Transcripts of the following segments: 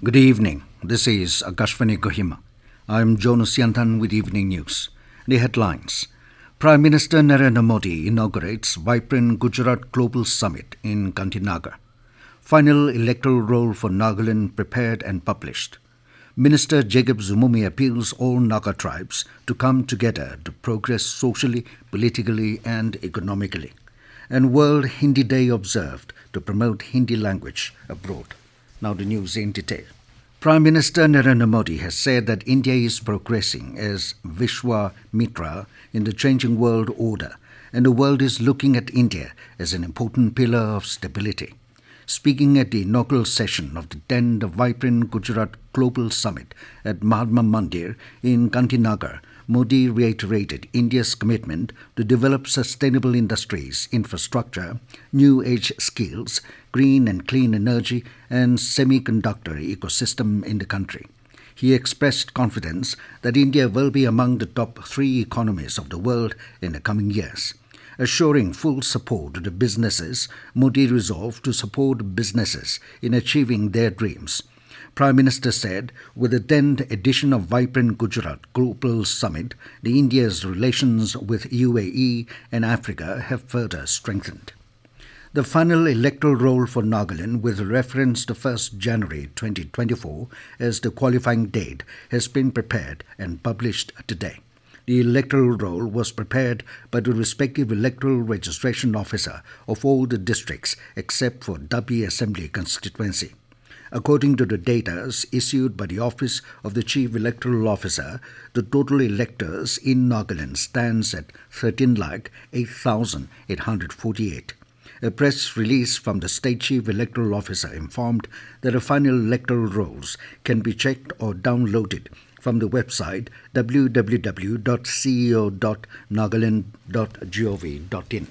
Good evening. This is Akashvani Kohima. I am Jonas Yantan with Evening News. The headlines. Prime Minister Narendra Modi inaugurates vibrant Gujarat Global Summit in Gandhinagar. Final electoral roll for Nagaland prepared and published. Minister Jacob Zhimomi appeals all Naga tribes to come together to progress socially, politically and economically. And World Hindi Day observed to promote Hindi language abroad. Now the news in detail. Prime Minister Narendra Modi has said that India is progressing as Vishwa Mitra in the changing world order, and the world is looking at India as an important pillar of stability. Speaking at the inaugural session of the 10th Vibrant Gujarat Global Summit at Mahatma Mandir in Gandhinagar, Modi reiterated India's commitment to develop sustainable industries, infrastructure, new age skills, green and clean energy, and semiconductor ecosystem in the country. He expressed confidence that India will be among the top 3 economies of the world in the coming years. Assuring full support to the businesses, Modi resolved to support businesses in achieving their dreams. Prime Minister said, with the 10th edition of Vibrant Gujarat Global Summit, the India's relations with UAE and Africa have further strengthened. The final electoral roll for Nagaland, with reference to 1st January 2024 as the qualifying date, has been prepared and published today. The electoral roll was prepared by the respective electoral registration officer of all the districts except for Dabi Assembly constituency. According to the data issued by the Office of the Chief Electoral Officer, the total electors in Nagaland stands at 13,08,848. A press release from the State Chief Electoral Officer informed that the final electoral rolls can be checked or downloaded from the website www.ceo.nagaland.gov.in.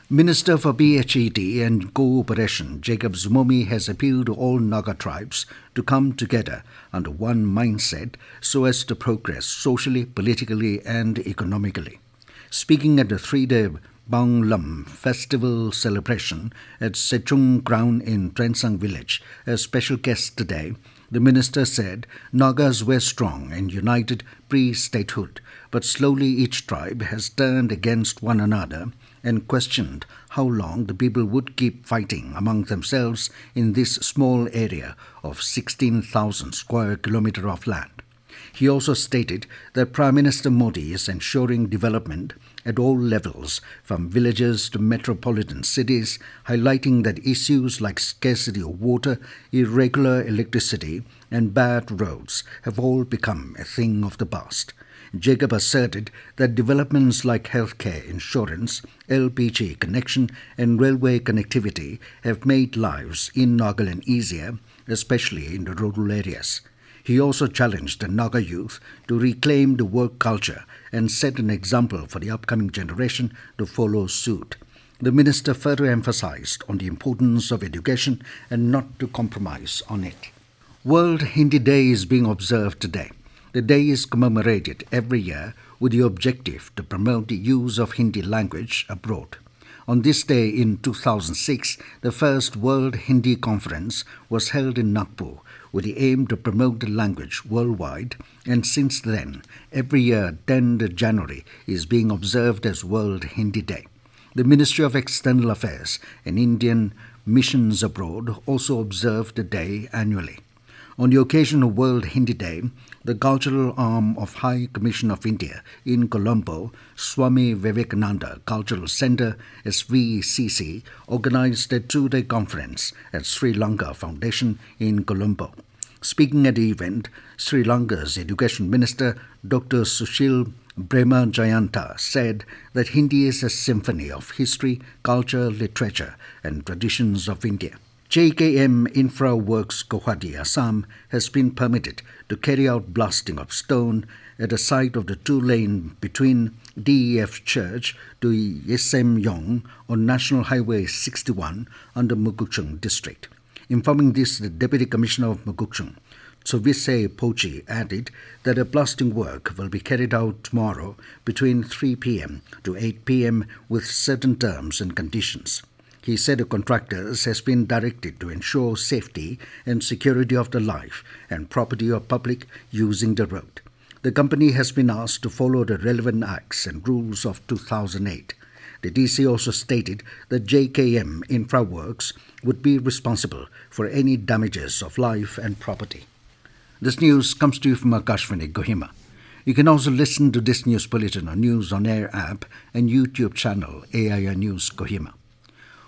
Minister for BHE and Cooperation Jacob Zhimomi has appealed to all Naga tribes to come together under one mindset so as to progress socially, politically and economically. Speaking at the 3-day Banglam festival celebration at Sechung Ground in Trensang village, a special guest today, the minister said Nagas were strong and united pre-statehood, but slowly each tribe has turned against one another and questioned how long the people would keep fighting among themselves in this small area of 16,000 square kilometers of land. He also stated that Prime Minister Modi is ensuring development at all levels, from villages to metropolitan cities, highlighting that issues like scarcity of water, irregular electricity, and bad roads have all become a thing of the past. Jacob asserted that developments like healthcare, insurance, LPG connection, and railway connectivity have made lives in Nagaland easier, especially in the rural areas. He also challenged the Naga youth to reclaim the work culture and set an example for the upcoming generation to follow suit. The minister further emphasized on the importance of education and not to compromise on it. World Hindi Day is being observed today. The day is commemorated every year with the objective to promote the use of Hindi language abroad. On this day in 2006, the first World Hindi Conference was held in Nagpur with the aim to promote the language worldwide, and since then, every year 10th January is being observed as World Hindi Day. The Ministry of External Affairs and Indian missions abroad also observe the day annually. On the occasion of World Hindi Day, the cultural arm of High Commission of India in Colombo, Swami Vivekananda Cultural Centre (SVCC), organized a 2-day conference at Sri Lanka Foundation in Colombo. Speaking at the event, Sri Lanka's Education Minister Dr. Sushil Brahma Jayanta said that Hindi is a symphony of history, culture, literature and traditions of India. JKM Infra Works Guwahati, Assam has been permitted to carry out blasting of stone at the site of the 2-lane between DEF Church to Yesemyong on National Highway 61 under Mugukchung district. Informing this, the Deputy Commissioner of Mugukchung, Tsovise Pochi, added that a blasting work will be carried out tomorrow between 3 p.m. to 8 p.m. with certain terms and conditions. He said the contractors has been directed to ensure safety and security of the life and property of public using the road. The company has been asked to follow the relevant acts and rules of 2008. The DC also stated that JKM Infraworks would be responsible for any damages of life and property. This news comes to you from Akashvani, Kohima. You can also listen to this news bulletin on News on Air app and YouTube channel AIR News Kohima.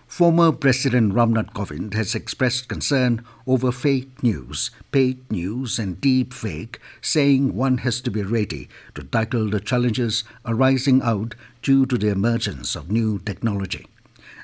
Former President Ramnath Kovind has expressed concern over fake news, paid news and deep fake, saying one has to be ready to tackle the challenges arising out due to the emergence of new technology.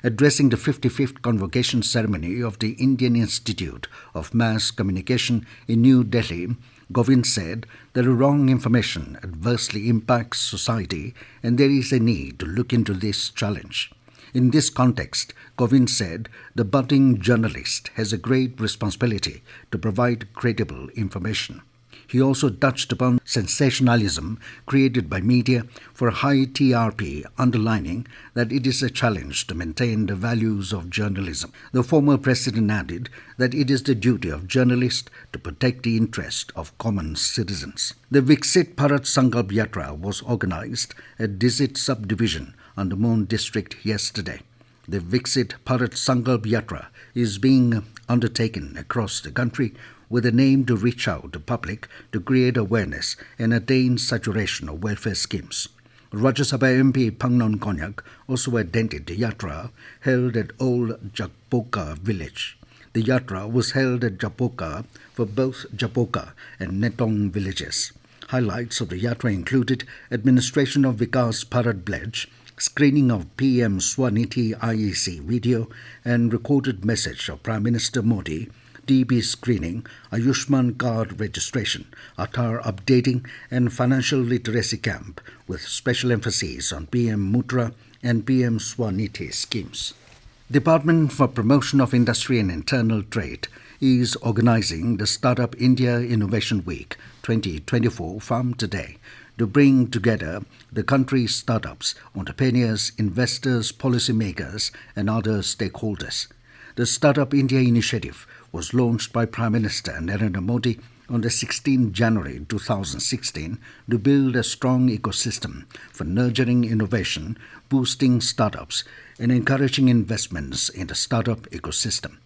Addressing the 55th convocation ceremony of the Indian Institute of Mass Communication in New Delhi, Kovind said that wrong information adversely impacts society and there is a need to look into this challenge. In this context, Kovind said the budding journalist has a great responsibility to provide credible information. He also touched upon sensationalism created by media for high TRP, underlining that it is a challenge to maintain the values of journalism. The former president added that it is the duty of journalists to protect the interest of common citizens. The Viksit Bharat Sankalp Yatra was organized at Disit subdivision under Mon district yesterday. The Viksit Bharat Sankalp Yatra is being undertaken across the country with an aim to reach out to public to create awareness and attain saturation of welfare schemes. Rajya Sabha MP Phangnon Konyak also attended the Yatra held at Old Japoka village. The Yatra was held at Japoka for both Japoka and Netong villages. Highlights of the Yatra included administration of Vikas Bharat pledge, screening of PM Swanidhi IEC video and recorded message of Prime Minister Modi, TB screening, Ayushman card registration, Aadhaar updating and financial literacy camp with special emphasis on PM Mudra and PM Swanidhi schemes. Department for Promotion of Industry and Internal Trade is organizing the Startup India Innovation Week 2024 from today to bring together the country's startups, entrepreneurs, investors, policymakers, and other stakeholders. The Startup India initiative was launched by Prime Minister Narendra Modi on the 16th January 2016 to build a strong ecosystem for nurturing innovation, boosting startups, and encouraging investments in the startup ecosystem.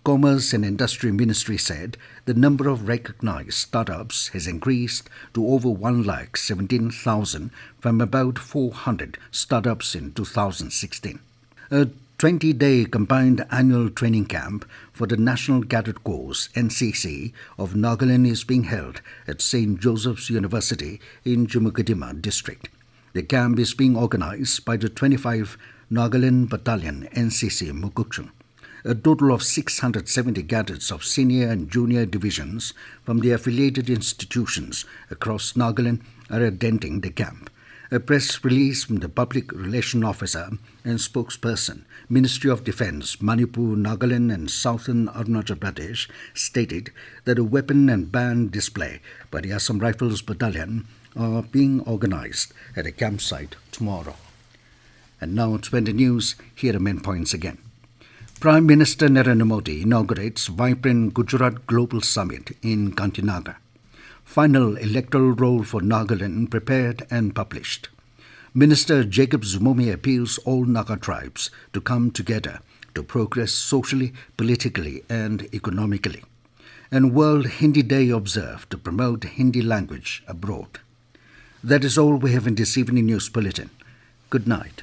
Commerce and Industry Ministry said the number of recognized startups has increased to over 117,000 from about 400 startups in 2016. A 20-day combined annual training camp for the National Cadet Corps NCC of Nagaland is being held at St. Joseph's University in Jumukadima district. The camp is being organized by the 25 Nagaland Battalion NCC Mukukchung. A total of 670 cadets of senior and junior divisions from the affiliated institutions across Nagaland are attending the camp. A press release from the Public Relations Officer and spokesperson, Ministry of Defence, Manipur, Nagaland and Southern Arunachal Pradesh, stated that a weapon and band display by the Assam Rifles Battalion are being organised at a campsite tomorrow. And now to the news, here are main points again. Prime Minister Narendra Modi inaugurates vibrant Gujarat Global Summit in Gandhinagar. Final electoral roll for Nagaland prepared and published. Minister Jacob Zhimomi appeals all Naga tribes to come together to progress socially, politically and economically. And World Hindi Day observed to promote Hindi language abroad. That is all we have in this evening news bulletin. Good night.